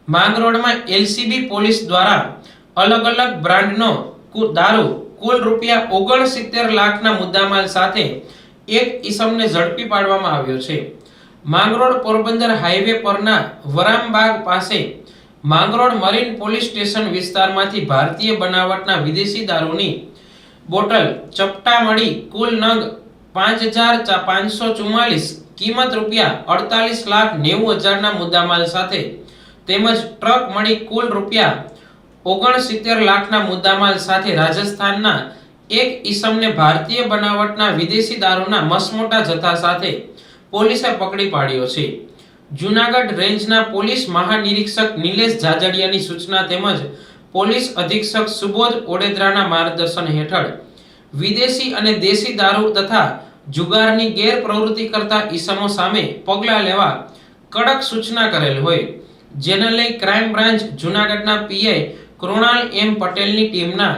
માંગરોળમાં LCB police દ્વારા અલગ અલગ બ્રાન્ડનો દારૂ કુલ રૂપિયા 69 લાખના મુદ્દામાલ સાથે એક ઈસમને ઝડપી પાડવામાં આવ્યો છે। માંગરોળ પોરબંદર હાઈવે પરના વરામબાગ પાસે માંગરોળ મરીન પોલીસ સ્ટેશન વિસ્તારમાંથી ભારતીય બનાવટના વિદેશી દારૂની બોટલ ચપટા મળી કુલ નંગ 5544 કિંમત રૂપિયા 48,90,000ના મુદ્દામાલ સાથે તેમજ ટ્રક મળી કુલ રૂપિયા 69 લાખના મુદ્દામાલ સાથે રાજસ્થાનના એક ઈસમને ભારતીય બનાવટના વિદેશી દારૂના મસમોટા જથ્થા સાથે પોલીસે પકડી પાડ્યો છે। જૂનાગઢ રેન્જના પોલીસ મહાનિરીક્ષક નિલેશ જાજડિયાની સૂચના તેમજ પોલીસ અધિક્ષક સુબોધ ઓડેદરાના માર્ગદર્શન હેઠળ વિદેશી અને દેશી દારૂ તથા જુગારની ગેરપ્રવૃત્તિ કરતા ઈસમો સામે પગલાં લેવા કડક સૂચના કરેલ હોય, જેને લઈ ક્રાઇમ બ્રાન્ચ જૂનાગઢના પીઆઈ કૃણાલ એમ પટેલની ટીમના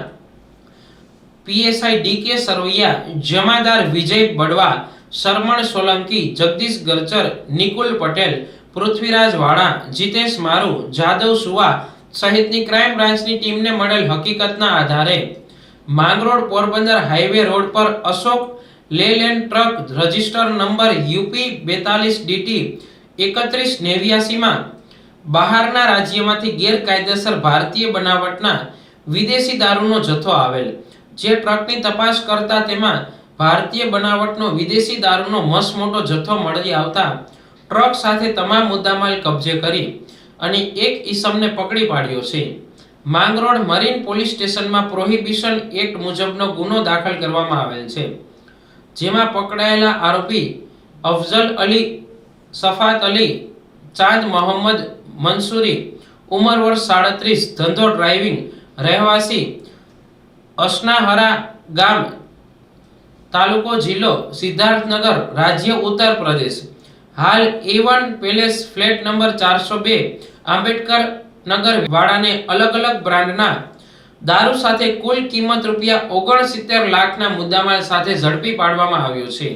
પીએસઆઈ ડીકે સરવૈયા, જમાદાર વિજય બડવા, શરમણ સોલંકી, જગદીશ ગરચર, નિકુલ પટેલ, પૃથ્વીરાજ વાળા, જીતેશ મારુ, જાદવ સુવા સહિતની ક્રાઇમ બ્રાન્ચની ટીમને મળેલ હકીકતના આધારે માંગરોળ પોરબંદર હાઈવે રોડ પર Ashok Leyland truck register number UP 42DT 3189 માં બહારના રાજ્યમાંથી ગેરકાયદેસર ભારતીય બનાવટના વિદેશી દારૂનો જથ્થો આવેલ, જે ટ્રકની તપાસ કરતા તેમાં ભારતીય બનાવટનો વિદેશી દારૂનો મસમોટો જથ્થો મળી આવતા ટ્રક સાથે તમામ મુદ્દામાલ કબજે કરી અને એક ઈસમને પકડી પાડ્યો છે। માંગરોળ મરીન પોલીસ સ્ટેશનમાં પ્રોહિબિશન એક્ટ મુજબનો ગુનો દાખલ કરવામાં આવેલ છે, જેમાં પકડાયેલા આરોપી અફઝલ અલી, સફાત અલી, ચાંદ મોહમ્મદ મંસૂરી, ઉંમર વર્ષ 37, ધંધો ડ્રાઇવિંગ, રહેવાસી અસનાહરા ગામ, તાલુકો જિલ્લો સિદ્ધાર્થનગર, રાજ્ય ઉત્તર પ્રદેશ, હાલ A1 palace flat number 402 Ambedkar Nagar વાડાને અલગ અલગ બ્રાન્ડના દારૂ સાથે કુલ કિંમત રૂપિયા 69 લાખના મુદ્દામાલ સાથે ઝડપી પાડવામાં આવ્યો છે।